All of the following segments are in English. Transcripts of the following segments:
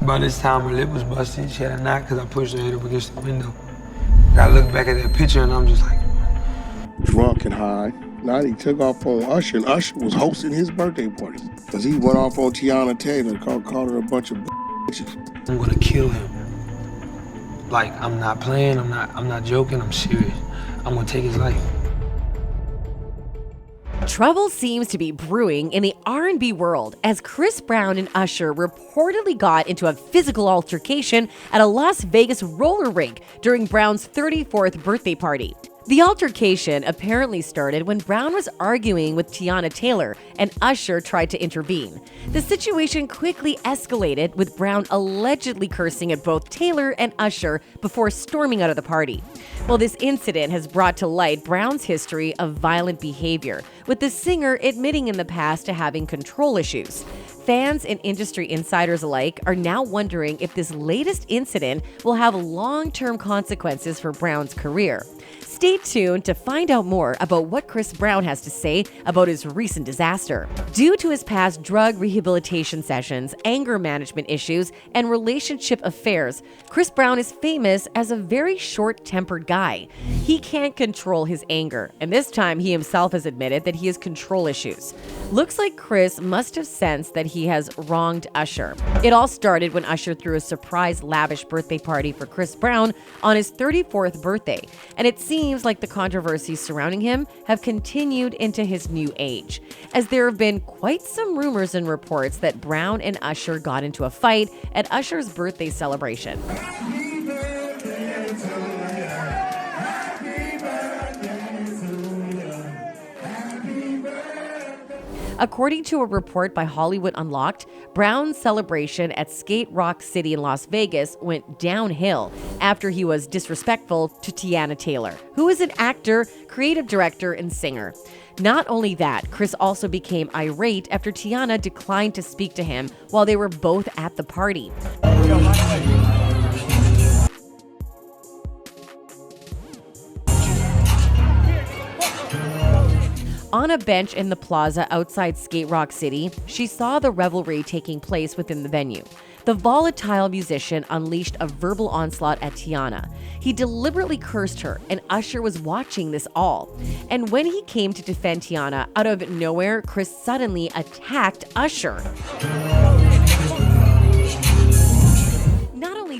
By this time, her lip was busted. She had a knot because I pushed her head up against the window. I look back at that picture and I'm just like... Drunk and high. Now he took off on Usher, and Usher was hosting his birthday party. Because he went off on Tiana Taylor, called her a bunch of bitches. I'm gonna kill him. Like, I'm not playing, I'm not joking, I'm serious. I'm gonna take his life. Trouble seems to be brewing in the R&B world as Chris Brown and Usher reportedly got into a physical altercation at a Las Vegas roller rink during Brown's 34th birthday party. The altercation apparently started when Brown was arguing with Tiana Taylor and Usher tried to intervene. The situation quickly escalated with Brown allegedly cursing at both Taylor and Usher before storming out of the party. Well, this incident has brought to light Brown's history of violent behavior, with the singer admitting in the past to having control issues. Fans and industry insiders alike are now wondering if this latest incident will have long-term consequences for Brown's career. Stay tuned to find out more about what Chris Brown has to say about his recent disaster. Due to his past drug rehabilitation sessions, anger management issues, and relationship affairs, Chris Brown is famous as a very short-tempered guy. He can't control his anger, and this time he himself has admitted that he has control issues. Looks like Chris must have sensed that he has wronged Usher. It all started when Usher threw a surprise lavish birthday party for Chris Brown on his 34th birthday, and it seems like the controversies surrounding him have continued into his new age, as there have been quite some rumors and reports that Brown and Usher got into a fight at Usher's birthday celebration. According to a report by Hollywood Unlocked, Brown's celebration at Skate Rock City in Las Vegas went downhill after he was disrespectful to Tiana Taylor, who is an actor, creative director, and singer. Not only that, Chris also became irate after Tiana declined to speak to him while they were both at the party. On a bench in the plaza outside Skate Rock City, she saw the revelry taking place within the venue. The volatile musician unleashed a verbal onslaught at Tiana. He deliberately cursed her, and Usher was watching this all. And when he came to defend Tiana, out of nowhere, Chris suddenly attacked Usher.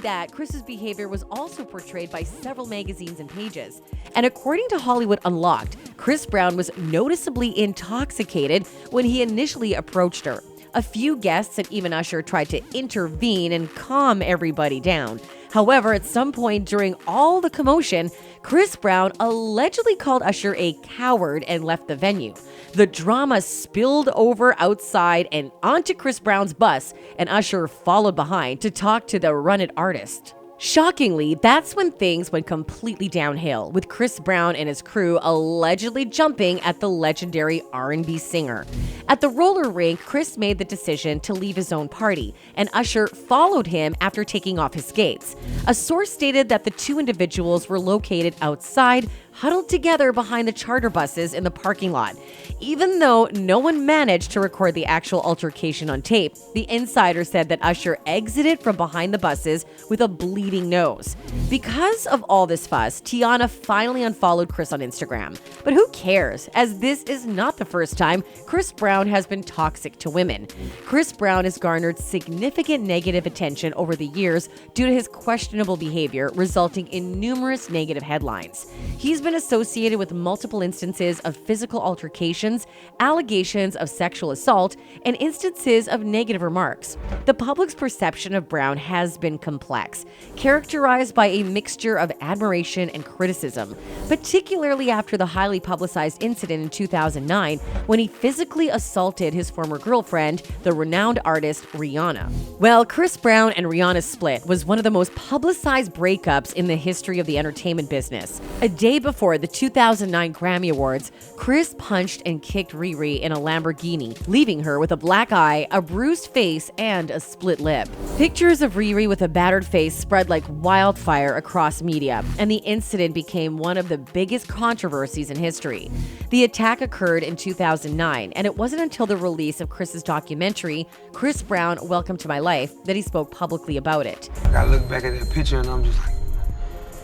That Chris's behavior was also portrayed by several magazines and pages. And according to Hollywood Unlocked, Chris Brown was noticeably intoxicated when he initially approached her. A few guests and even Usher tried to intervene and calm everybody down. However, at some point during all the commotion, Chris Brown allegedly called Usher a coward and left the venue. The drama spilled over outside and onto Chris Brown's bus, and Usher followed behind to talk to the Run It artist. Shockingly, that's when things went completely downhill, with Chris Brown and his crew allegedly jumping at the legendary R&B singer. At the roller rink, Chris made the decision to leave his own party, and Usher followed him after taking off his skates. A source stated that the two individuals were located outside, huddled together behind the charter buses in the parking lot. Even though no one managed to record the actual altercation on tape, the insider said that Usher exited from behind the buses with a bleeding nose. Because of all this fuss, Tiana finally unfollowed Chris on Instagram. But who cares, as this is not the first time Chris Brown has been toxic to women. Chris Brown has garnered significant negative attention over the years due to his questionable behavior, resulting in numerous negative headlines. He's been associated with multiple instances of physical altercations, allegations of sexual assault, and instances of negative remarks. The public's perception of Brown has been complex, characterized by a mixture of admiration and criticism, particularly after the highly publicized incident in 2009 when he physically assaulted his former girlfriend, the renowned artist Rihanna. Well, Chris Brown and Rihanna's split was one of the most publicized breakups in the history of the entertainment business. A day before before the 2009 Grammy Awards, Chris punched and kicked Riri in a Lamborghini, leaving her with a black eye, a bruised face, and a split lip. Pictures of Riri with a battered face spread like wildfire across media, and the incident became one of the biggest controversies in history. The attack occurred in 2009, and it wasn't until the release of Chris's documentary, Chris Brown, Welcome to My Life, that he spoke publicly about it. I look back at that picture and I'm just like,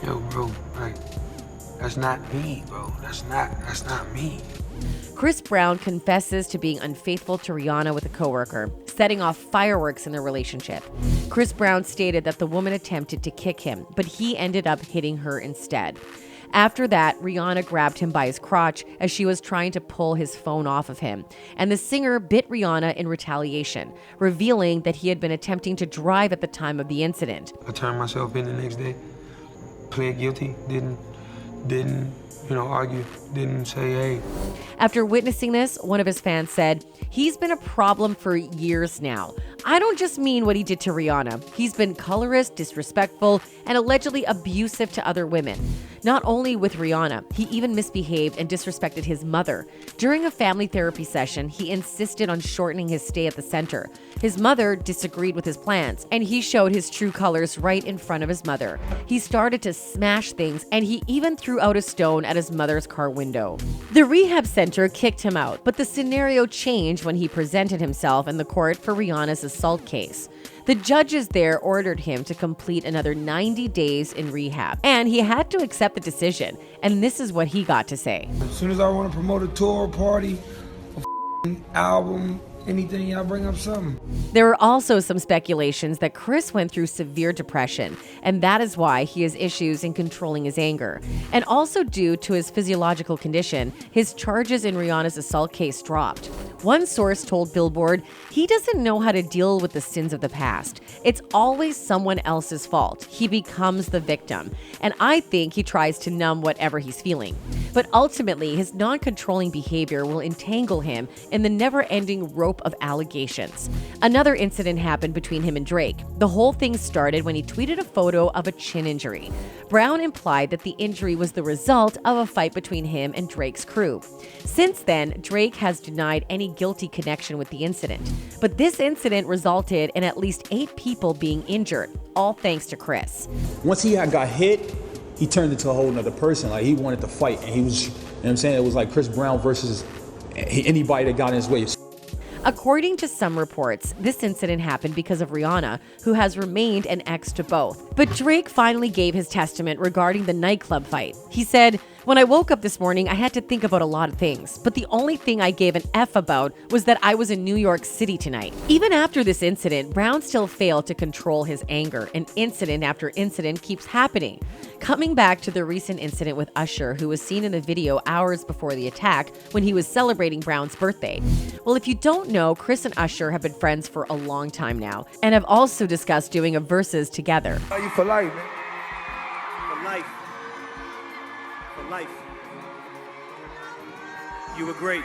yo, bro, like, that's not me, bro. That's not me. Chris Brown confesses to being unfaithful to Rihanna with a coworker, setting off fireworks in their relationship. Chris Brown stated that the woman attempted to kick him, but he ended up hitting her instead. After that, Rihanna grabbed him by his crotch as she was trying to pull his phone off of him, and the singer bit Rihanna in retaliation, revealing that he had been attempting to drive at the time of the incident. I turned myself in the next day, pled guilty, didn't argue, didn't say, hey. After witnessing this, one of his fans said, "He's been a problem for years now. I don't just mean what he did to Rihanna. He's been colorist, disrespectful, and allegedly abusive to other women. Not only with Rihanna, he even misbehaved and disrespected his mother. During a family therapy session, he insisted on shortening his stay at the center. His mother disagreed with his plans, and he showed his true colors right in front of his mother. He started to smash things, and he even threw out a stone at his mother's car window." The rehab center kicked him out, but the scenario changed when he presented himself in the court for Rihanna's assault case. The judges there ordered him to complete another 90 days in rehab, and he had to accept the decision, and this is what he got to say. As soon as I want to promote a tour, party, a album, anything, y'all bring up something. There were also some speculations that Chris went through severe depression, and that is why he has issues in controlling his anger. And also due to his physiological condition, his charges in Rihanna's assault case dropped. One source told Billboard, "He doesn't know how to deal with the sins of the past. It's always someone else's fault. He becomes the victim. And I think he tries to numb whatever he's feeling. But ultimately, his non-controlling behavior will entangle him in the never-ending rope of allegations." Another incident happened between him and Drake. The whole thing started when he tweeted a photo of a chin injury. Brown implied that the injury was the result of a fight between him and Drake's crew. Since then, Drake has denied any guilty connection with the incident. But this incident resulted in at least 8 people being injured, all thanks to Chris. Once he got hit, he turned into a whole nother person. Like, he wanted to fight, and he was, you know what I'm saying? It was like Chris Brown versus anybody that got in his way. According to some reports, this incident happened because of Rihanna, who has remained an ex to both. But Drake finally gave his testament regarding the nightclub fight. He said, "When I woke up this morning, I had to think about a lot of things, but the only thing I gave an F about was that I was in New York City tonight." Even after this incident, Brown still failed to control his anger, and incident after incident keeps happening. Coming back to the recent incident with Usher, who was seen in the video hours before the attack when he was celebrating Brown's birthday. Well, if you don't know, Chris and Usher have been friends for a long time now, and have also discussed doing a verses together. How you for life, man? For life. For life. You were great.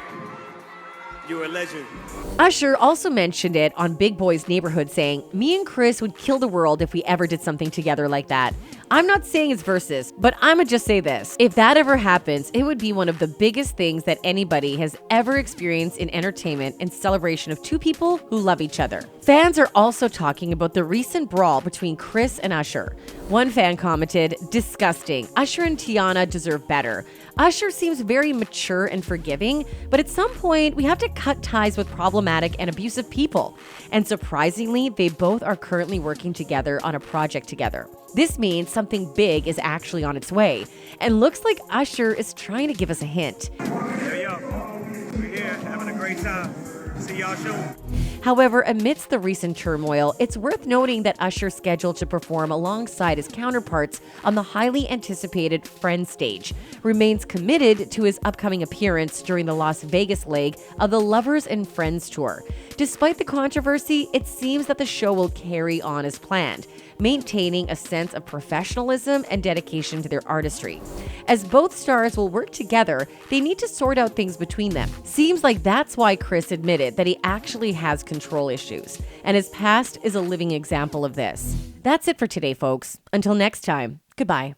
You were a legend. Usher also mentioned it on Big Boy's Neighborhood, saying, "Me and Chris would kill the world if we ever did something together like that." I'm not saying it's versus, but I'ma just say this. If that ever happens, it would be one of the biggest things that anybody has ever experienced in entertainment and celebration of two people who love each other. Fans are also talking about the recent brawl between Chris and Usher. One fan commented, "Disgusting. Usher and Tiana deserve better. Usher seems very mature and forgiving, but at some point, we have to cut ties with problematic and abusive people." And surprisingly, they both are currently working together on a project together. This means something big is actually on its way, and looks like Usher is trying to give us a hint. Yo, we're here having a great time. See y'all soon. However, amidst the recent turmoil, it's worth noting that Usher, scheduled to perform alongside his counterparts on the highly anticipated Friends stage, remains committed to his upcoming appearance during the Las Vegas leg of the Lovers and Friends tour. Despite the controversy, it seems that the show will carry on as planned, maintaining a sense of professionalism and dedication to their artistry. As both stars will work together, they need to sort out things between them. Seems like that's why Chris admitted that he actually has control issues, and his past is a living example of this. That's it for today, folks. Until next time, goodbye.